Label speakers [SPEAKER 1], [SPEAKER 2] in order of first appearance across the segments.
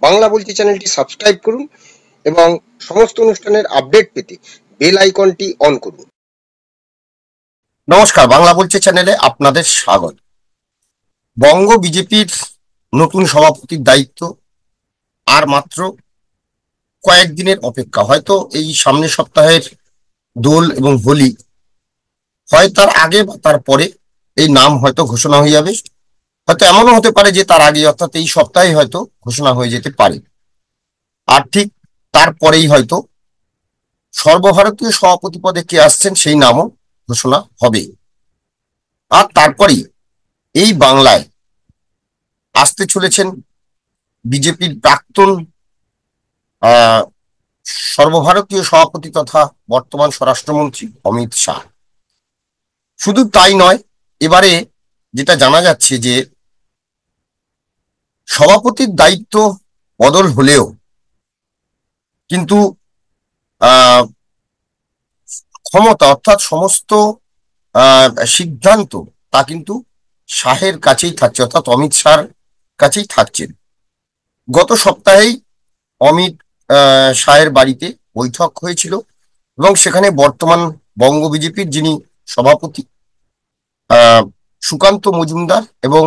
[SPEAKER 1] বাংলা বলছি চ্যানেলটি সাবস্ক্রাইব করুন এবং সমস্ত অনুষ্ঠানের আপডেট পেতে বেল আইকনটি অন করুন। নমস্কার, বাংলা বলছি চ্যানেলে আপনাদের স্বাগত। বঙ্গ বিজেপির নতুন সভাপতির দায়িত্ব আর মাত্র কয়েকদিনের অপেক্ষা। হয়তো এই সামনের সপ্তাহের দোল এবং হোলি, হয় তার আগে বা তার পরে এই নাম হয়তো ঘোষণা হয়ে যাবে। হয়তো এমনও হতে পারে যে তার আগে, অর্থাৎ এই সপ্তাহে হয়তো ঘোষণা হয়ে যেতে পারে। আর ঠিক তারপরেই হয়তো সর্বভারতীয় সভাপতি পদে কে আসছেন সেই নামও ঘোষণা হবে। আর তারপরেই এই বাংলায় আসতে চলেছেন বিজেপির প্রাক্তন সর্বভারতীয় সভাপতি তথা বর্তমান স্বরাষ্ট্রমন্ত্রী অমিত শাহ। শুধু তাই নয়, এবারে যেটা জানা যাচ্ছে যে সভাপতির দায়িত্ব বদল হলেও কিন্তু ক্ষমতা অর্থাৎ সমস্ত সিদ্ধান্ত তা কিন্তু শাহের কাছেই থাকছে, অর্থাৎ অমিত শাহর কাছেই থাকছেন। গত সপ্তাহেই অমিত শাহের বাড়িতে বৈঠক হয়েছিল এবং সেখানে বর্তমান বঙ্গ বিজেপির যিনি সভাপতি সুকান্ত মজুমদার এবং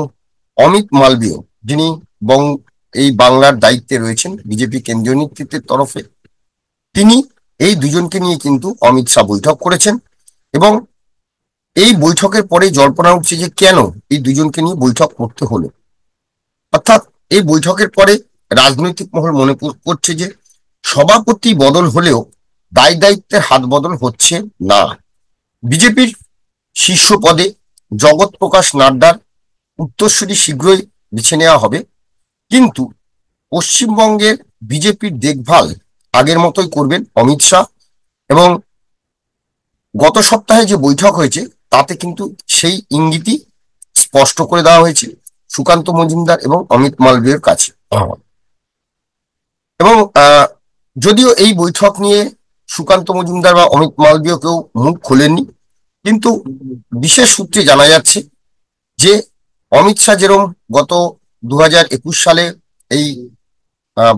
[SPEAKER 1] অমিত মালবীয়, যিনি এই বাংলার দায়িত্বে রয়েছেন বিজেপি কেন্দ্রীয় নেতৃত্বের তরফে, তিনি এই দুজনকে নিয়ে কিন্তু অমিত শাহ বৈঠক করেছেন। এবং এই বৈঠকের পরে জল্পনা উঠছে যে কেন এই দুজনকে নিয়ে বৈঠক করতে হলো। অর্থাৎ এই বৈঠকের পরে রাজনৈতিক মহল মনে করছে যে সভাপতি বদল হলেও দায় দায়িত্বের হাত বদল হচ্ছে না। বিজেপির শীর্ষ পদে জগৎ প্রকাশ নাড্ডার উত্তরসূরি শীঘ্রই বেছে নেওয়া হবে, কিন্তু পশ্চিমবঙ্গের বিজেপির দেখভাল আগের মতোই করবেন অমিত শাহ। এবং গত সপ্তাহে যে বৈঠক হয়েছে তাতে কিন্তু সেই ইঙ্গিতই স্পষ্ট করে দেওয়া হয়েছে সুকান্ত মজুমদার এবং অমিত মালবীয়ের কাছে। এবং যদিও এই বৈঠক নিয়ে সুকান্ত মজুমদার বা অমিত মালবীয় কেউ মুখ খোলেননি, কিন্তু বিশেষ সূত্রে জানা যাচ্ছে যে অমিত শাহ যেরকম গত 2021 সালে এই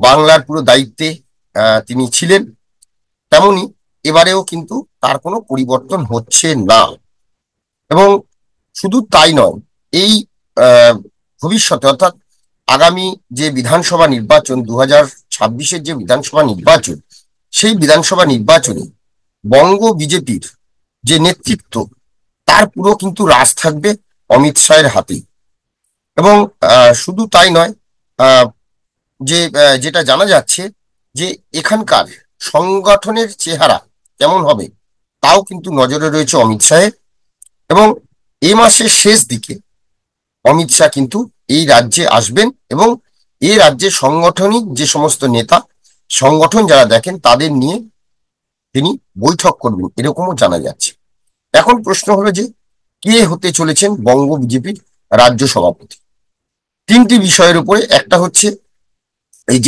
[SPEAKER 1] বাংলার পুরো দায়িত্বে তিনি ছিলেন, তেমনি এবারেও কিন্তু তার কোনো পরিবর্তন হচ্ছে না। এবং শুধু তাই নয়, এই ভবিষ্যতে অর্থাৎ আগামী যে বিধানসভা নির্বাচন 2026-এর যে বিধানসভা নির্বাচন, সেই বিধানসভা নির্বাচনে বঙ্গ বিজেপির যে নেতৃত্ব তার পুরো কিন্তু রাজ থাকবে অমিত শাহের হাতে। এবং শুধু তাই নয়, যেটা জানা যাচ্ছে যে এখানকার সংগঠনের চেহারা কেমন হবে তাও কিন্তু নজরে রয়েছে অমিত শাহের। এবং এই মাসের শেষ দিকে অমিত শাহ কিন্তু এই রাজ্যে আসবেন এবং এই রাজ্যের সাংগঠনিক যে সমস্ত নেতা সংগঠন যারা দেখেন তাদের নিয়ে তিনি বৈঠক করবেন, এরকমও জানা যাচ্ছে। এখন প্রশ্ন হলো যে কে হতে চলেছেন বঙ্গ বিজেপির রাজ্য সভাপতি। তিনটি বিষয়ের উপরে, একটা হচ্ছে এই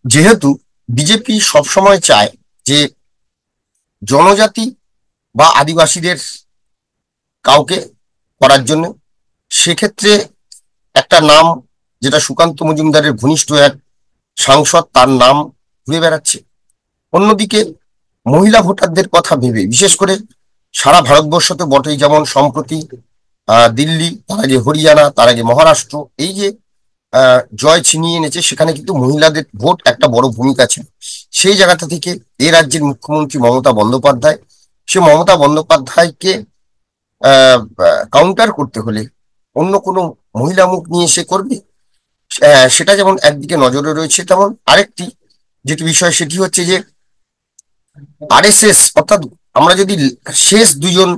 [SPEAKER 1] যেহেতু বিজেপি সবসময় চায় যে জনজাতি বা আদিবাসীদের কাউকে করার জন্য, সেক্ষেত্রে একটা নাম যেটা সুকান্ত মজুমদারের ঘনিষ্ঠ এক সাংসদ, তার নাম ঘুরে বেড়াচ্ছে। অন্যদিকে মহিলা ভোটারদের কথা ভেবে, বিশেষ করে সারা ভারতবর্ষ তো বটেই, যেমন সম্প্রতি দিল্লি, তার আগে হরিয়ানা, তার আগে মহারাষ্ট্র এই যে জয় ছিনিয়ে এনেছে, সেখানে কিন্তু মহিলাদের ভোট একটা বড় ভূমিকা ছিল। সেই জায়গাটা থেকে এ রাজ্যের মুখ্যমন্ত্রী মমতা বন্দ্যোপাধ্যায়, সে মমতা বন্দ্যোপাধ্যায়কে কাউন্টার করতে হলে অন্য কোনো মহিলা মুখ নিয়ে সে করবে, সেটা যেমন একদিকে নজরে রয়েছে, তেমন আরেকটি যেটি বিষয় সেটি হচ্ছে যে আরএসএস, অর্থাৎ আমরা যদি শেষ দুজন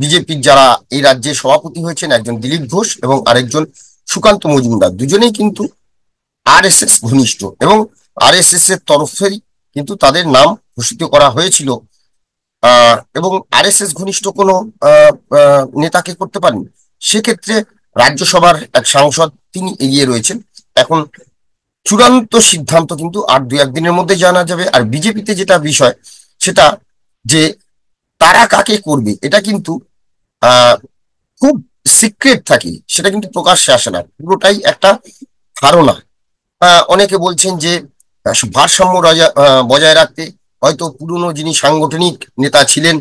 [SPEAKER 1] বিজেপির যারা এই রাজ্যের সভাপতি হয়েছেন, একজন দিলীপ ঘোষ এবং আরেকজন সুকান্ত মজুমদার, দুজনেই কিন্তু আরএসএস ঘনিষ্ঠ এবং আরএসএস এর তরফেই কিন্তু তাদের নাম ঘোষিত করা হয়েছিল। এবং আরএসএস ঘনিষ্ঠ কোনো নেতাকে করতে পারেন, সেক্ষেত্রে রাজ্যসভার এক সাংসদ তিনি এগিয়ে রয়েছেন। এখন চূড়ান্ত সিদ্ধান্ত কিন্তু আর 2-1 দিনের মধ্যে জানা যাবে। আর বিজেপিতে যেটা বিষয় সেটা যে তারা কাকে করবে এটা কিন্তু খুব সিক্রেট থাকে, সেটা কিন্তু প্রকাশ্যে আসে না, পুরোটাই একটা ধারণা। অনেকে বলছেন যে ভারসাম্য বজায় রাখতে হয়তো পুরনো যিনি সাংগঠনিক নেতা ছিলেন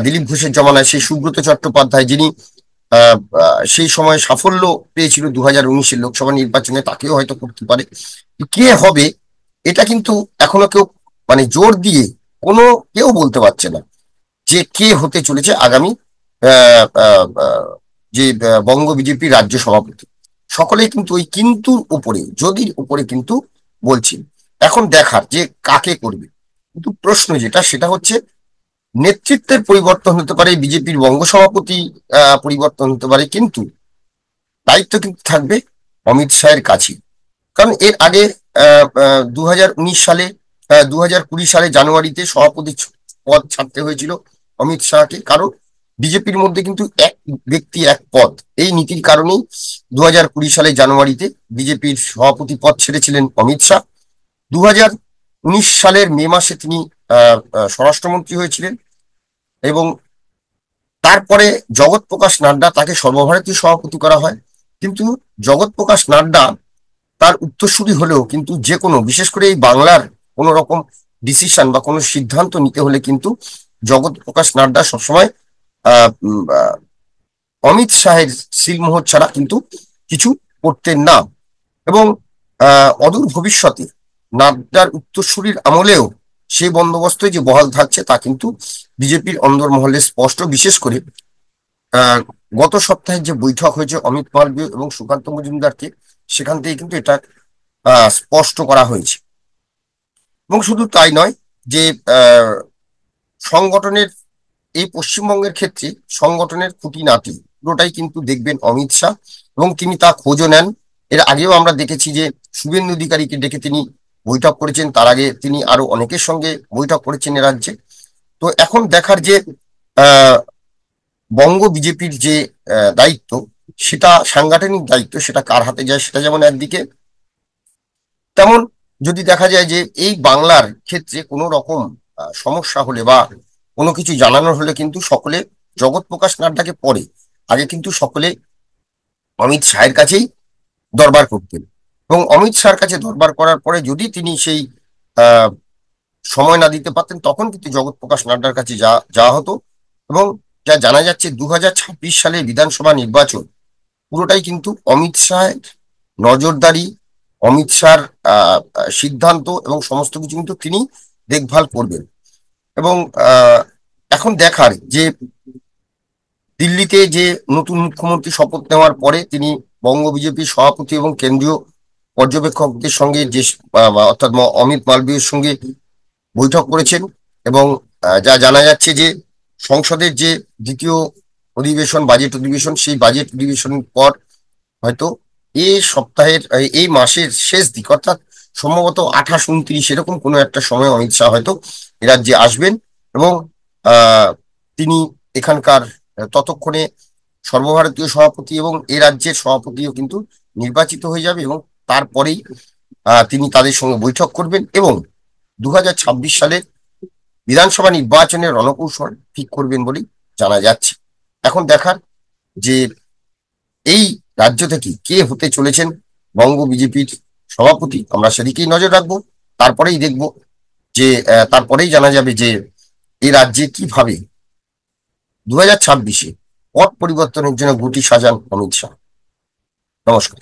[SPEAKER 1] দিলীপ ঘোষের জমানায়, সেই সুব্রত চট্টোপাধ্যায় যিনি সেই সময় সাফল্য পেয়েছিল 2019-এর লোকসভা নির্বাচনে, তাকেও হয়তো করতে পারে। কে হবে এটা কিন্তু এখনো কেউ মানে জোর দিয়ে কোনো কেউ বলতে পারছে না যে কে হতে চলেছে আগামী আহ, আহ, আহ, যে বঙ্গ বিজেপি রাজ্য সভাপতি। সকলেই কিন্তু ওই কিন্তুর উপরে, যদির উপরে কিন্তু বলছেন। এখন দেখার যে কাকে করবে। কিন্তু প্রশ্ন যেটা সেটা হচ্ছে, নেতৃত্বের পরিবর্তন হতে পারে, বিজেপির বঙ্গ সভাপতি পরিবর্তন হতে পারে, কিন্তু দায়িত্ব কিন্তু থাকবে অমিত শাহের কাছে। কারণ এর আগে 2019 সালে, 2020 সালে জানুয়ারিতে সভাপতি পদ ছাড়তে হয়েছিল অমিত শাহকে। কারণ বিজেপির মধ্যে কিন্তু এক ব্যক্তি এক পদ, এই নীতির কারণেই 2020 সালে জানুয়ারিতে বিজেপির সভাপতি পদ ছেড়েছিলেন অমিত শাহ। 2019 সালের মে মাসে তিনি স্বরাষ্ট্রমন্ত্রী হয়েছিলেন, এবং তারপরে জগৎ প্রকাশ নাড্ডা তাকে সর্বভারতীয় সভাপতি করা হয়। কিন্তু জগৎ প্রকাশ নাড্ডা তার উত্তরসূরি হলেও কিন্তু যে কোনো, বিশেষ করে এই বাংলার কোনো রকম ডিসিশন বা কোনো সিদ্ধান্ত নিতে হলে কিন্তু জগৎ প্রকাশ নাড্ডা সবসময় অমিত শাহের সিলমোহর ছাড়া কিন্তু কিছু করতেন না। এবং অদূর ভবিষ্যতে নাড্ডার উত্তরসূরির আমলেও সেই বন্দোবস্ত যে বহাল থাকছে তা কিন্তু বিজেপির অন্দরমহলে স্পষ্ট। বিশেষ করে আহ, গত সপ্তাহে যে বৈঠক হয়েছে অমিত মালভীয় এবং সুকান্ত মজুমদারকে, সেখান থেকে কিন্তু এটা স্পষ্ট করা হয়েছে। এবং শুধু তাই নয়, যে আহ, সংগঠনের এই পশ্চিমবঙ্গের ক্ষেত্রে সংগঠনের খুঁটিনাটি পুরোটাই কিন্তু দেখবেন অমিত শাহ, এবং তিনি তা খোঁজও নেন। এর আগেও আমরা দেখেছি যে শুভেন্দু অধিকারীকে ডেকে তিনি বৈঠক করেছেন, তার আগে তিনি আরো অনেকের সঙ্গে বৈঠক করেছেন এ রাজ্যে। তো এখন দেখার যে আহ বঙ্গ বিজেপির যে দায়িত্ব, সেটা সাংগঠনিক দায়িত্ব, সেটা কার হাতে যায়, সেটা যেমন একদিকে, তেমন যদি দেখা যায় যে এই বাংলার ক্ষেত্রে কোনো রকম সমস্যা হলে বা কোনো কিছু জানানোর হলে কিন্তু সকলে জগৎ প্রকাশ নাড্ডাকে পরে আগে কিন্তু সকলে অমিত শাহের কাছেই দরবার করতেন। এবং অমিত শাহের কাছে দরবার করার পরে যদি তিনি সেই আহ সময় না দিতে পারতেন, তখন কিন্তু জগৎ প্রকাশ নাড্ডার কাছে যাওয়া হতো। এবং যা জানা যাচ্ছে 2026 সালে বিধানসভা নির্বাচন পুরোটাই কিন্তু অমিত শাহের নজরদারি, অমিত শাহর সিদ্ধান্ত এবং সমস্ত কিছু কিন্তু তিনি দেখভাল করবেন। এবং এখন দেখার যে দিল্লিতে যে নতুন মুখ্যমন্ত্রী শপথ নেওয়ার পরে তিনি বঙ্গ বিজেপির সভাপতি এবং কেন্দ্রীয় পর্যবেক্ষকদের সঙ্গে যে অর্থাৎ অমিত মালভীর সঙ্গে বৈঠক করেছেন। এবং যা জানা যাচ্ছে যে সংসদের যে দ্বিতীয় অধিবেশন, বাজেট অধিবেশন, সেই বাজেট অধিবেশনের পর হয়তো এই সপ্তাহের এই মাসের শেষ দিক, অর্থাৎ সম্ভবত 28, 29 এরকম কোনো একটা সময় অমিত শাহ হয়তো এ রাজ্যে আসবেন। এবং তিনি এখানকার ততক্ষণে সর্বভারতীয় সভাপতি এবং এ রাজ্যের সভাপতিও কিন্তু নির্বাচিত হয়ে যাবে, এবং তারপরেই তিনি তাদের সঙ্গে বৈঠক করবেন এবং 2026 সালের বিধানসভা নির্বাচনের রণকৌশল ঠিক করবেন বলেই জানা যাচ্ছে। এখন দেখার যে এই রাজ্য থেকে কে হতে চলেছেন বঙ্গ বিজেপির সভাপতি, আমরা সেদিকেই নজর রাখবো। তারপরেই দেখব যে তারপরেই জানা যাবে যে এই রাজ্যে কিভাবে 2026-এ পথ পরিবর্তনের জন্য গুটি সাজান অমিত শাহ। নমস্কার।